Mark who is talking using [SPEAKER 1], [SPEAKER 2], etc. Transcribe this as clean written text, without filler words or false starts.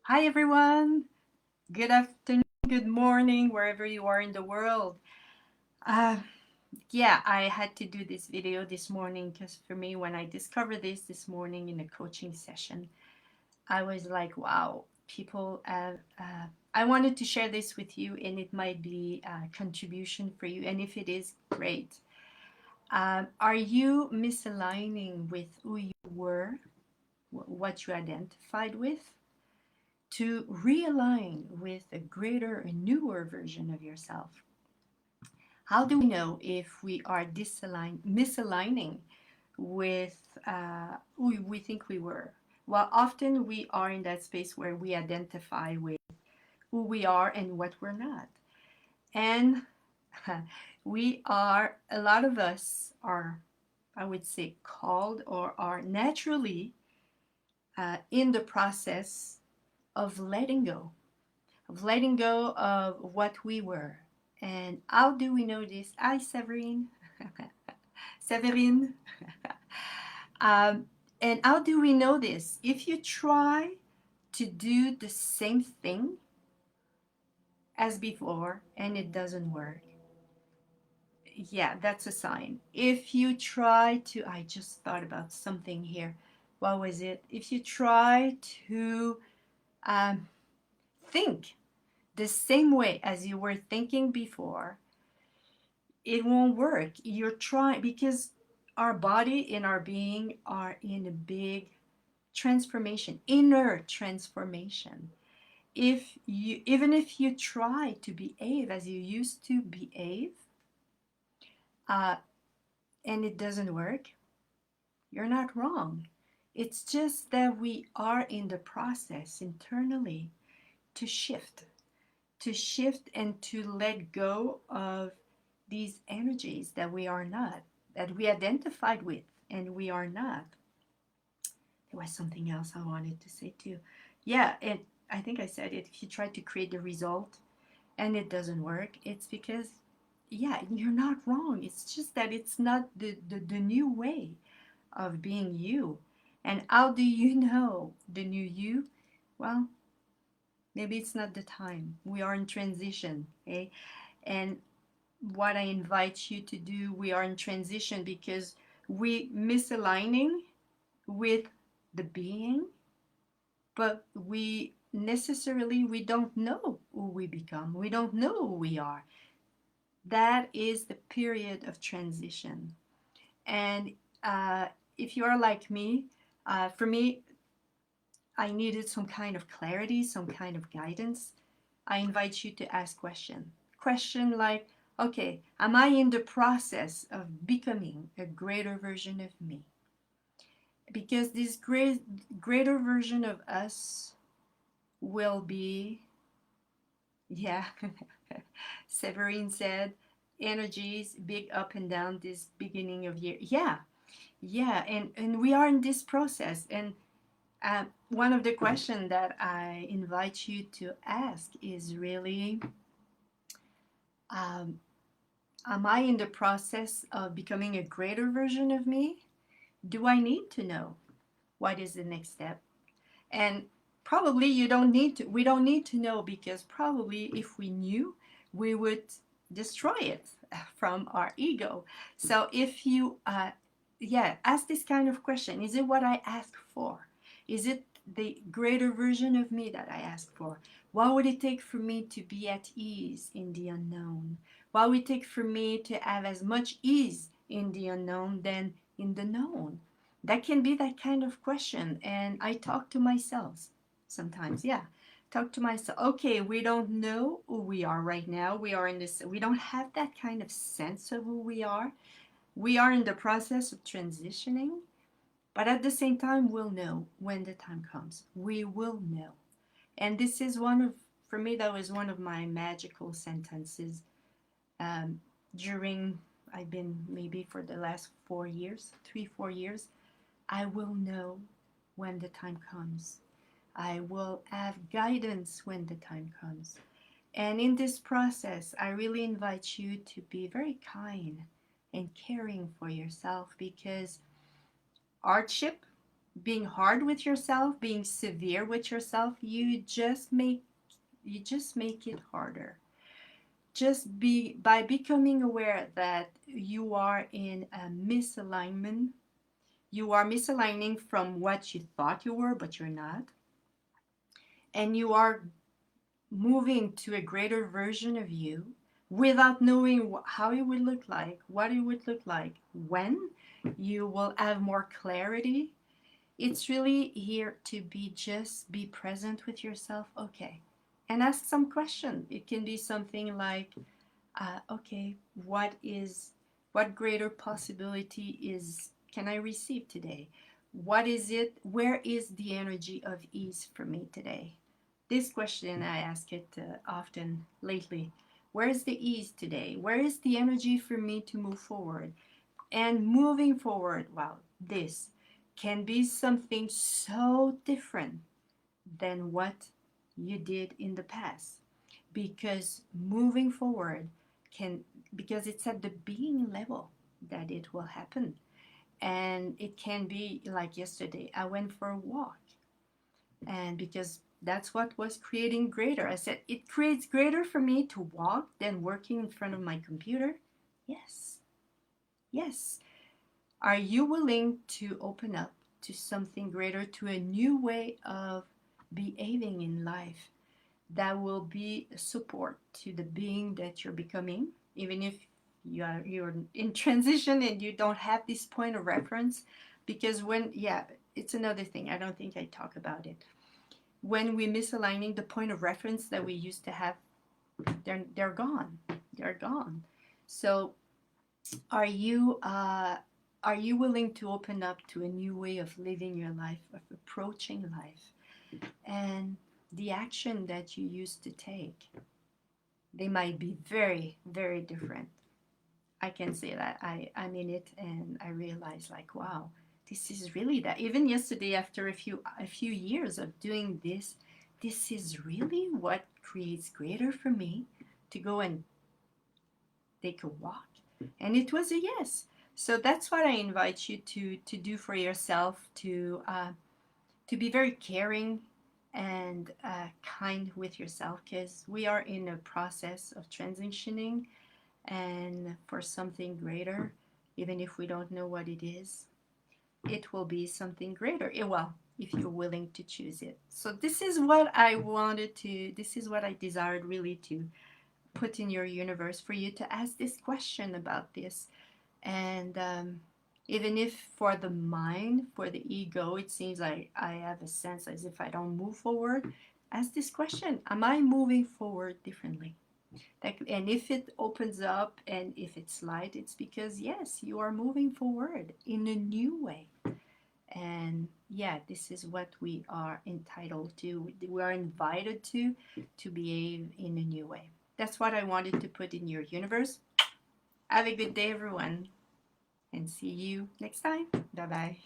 [SPEAKER 1] Hi, everyone. Good afternoon, good morning, wherever you are in the world. Uh, I had to do this video this morning because for me, when I discovered this morning in a coaching session, I was like, wow, people have. I wanted to share this with you, and it might be a contribution for you. And if it is, great. Are you misaligning with who you were, what you identified with? To realign with a greater and newer version of yourself. How do we know if we are misaligning with who we think we were? Well, often we are in that space where we identify with who we are and what we're not. And a lot of us are, I would say, called or are naturally in the process of letting go of what we were. And how do we know this? Hi, Severine. Severine. um, and how do we know this? If you try to do the same thing as before and it doesn't work, yeah, that's a sign. If you try to, I just thought about something here. What was it? If you try to um, think the same way as you were thinking before, it won't work. You're trying because our body and our being are in a big transformation, inner transformation. If you even if you try to behave as you used to behave, uh, and it doesn't work, you're not wrong. It's just that we are in the process internally to shift, and to let go of these energies that we are not, that we identified with and we are not. There was something else I wanted to say too. Yeah, I think I said it. If you try to create the result and it doesn't work, it's because, yeah, you're not wrong. It's just that it's not the new way of being you. And how do you know the new you? Well, maybe it's not the time. We are in transition, okay? And what I invite you to do, we are in transition because we misaligning with the being, but we don't know who we become. We don't know who we are. That is the period of transition. And if you are like me, for me, I needed some kind of clarity, some kind of guidance. I invite you to ask question like, okay, am I in the process of becoming a greater version of me? Because this greater version of us will be, yeah, Severine said, energies big up and down this beginning of year. Yeah, and we are in this process. And one of the questions that I invite you to ask is really, um, am I in the process of becoming a greater version of me? Do I need to know what is the next step? And probably we don't need to know, because probably if we knew, we would destroy it from our ego. So if you ask this kind of question, is it what I ask for? Is it the greater version of me that I ask for? What would it take for me to be at ease in the unknown? What would it take for me to have as much ease in the unknown than in the known? That can be that kind of question. And I talk to myself sometimes. Yeah. Talk to myself. Okay, we don't know who we are right now. We are in this, we don't have that kind of sense of who we are. We are in the process of transitioning, but at the same time, we'll know when the time comes. We will know. And this is for me, that was one of my magical sentences um, during, I've been maybe for the last 4 years, 3, 4 years, I will know when the time comes. I will have guidance when the time comes. And in this process, I really invite you to be very kind and caring for yourself, because hardship, being hard with yourself, being severe with yourself, you just make it harder. Just be by becoming aware that you are in a misalignment. You are misaligning from what you thought you were, but you're not. And you are moving to a greater version of you without knowing how it would look like, what it would look like, when you will have more clarity. It's really here to be present with yourself, okay, and ask some question. It can be something like, okay, what greater possibility is can I receive today? What is it? Where is the energy of ease for me today? This question I ask it often lately. Where is the ease today? Where is the energy for me to move forward? And moving forward, wow, this can be something so different than what you did in the past, because moving forward can, because it's at the being level that it will happen. And it can be like yesterday I went for a walk, and because that's what was creating greater, I said it creates greater for me to walk than working in front of my computer. Yes, yes. Are you willing to open up to something greater, to a new way of behaving in life that will be a support to the being that you're becoming, even if you're in transition and you don't have this point of reference? Because yeah, it's another thing. I don't think I talk about it. When we misaligning, the point of reference that we used to have, they're gone. They're gone. So are you uh, are you willing to open up to a new way of living your life, of approaching life, and the action that you used to take? They might be very, very different. I can say that I'm in it, and I realize like, wow, this is really that. Even yesterday, after a few years of doing this is really what creates greater for me to go and take a walk. And it was a yes. So that's what I invite you to do for yourself, to be very caring and kind with yourself, because we are in a process of transitioning and for something greater. Even if we don't know what it is, it will be something greater. Well, if you're willing to choose it. So this is what I desired really to put in your universe, for you to ask this question about this. And even if for the mind, for the ego, it seems like I have a sense as if I don't move forward, ask this question: am I moving forward differently? Like, and if it opens up and if it's light, it's because yes, you are moving forward in a new way. And yeah, this is what we are entitled to. We are invited to behave in a new way. That's what I wanted to put in your universe. Have a good day, everyone, and see you next time. Bye bye.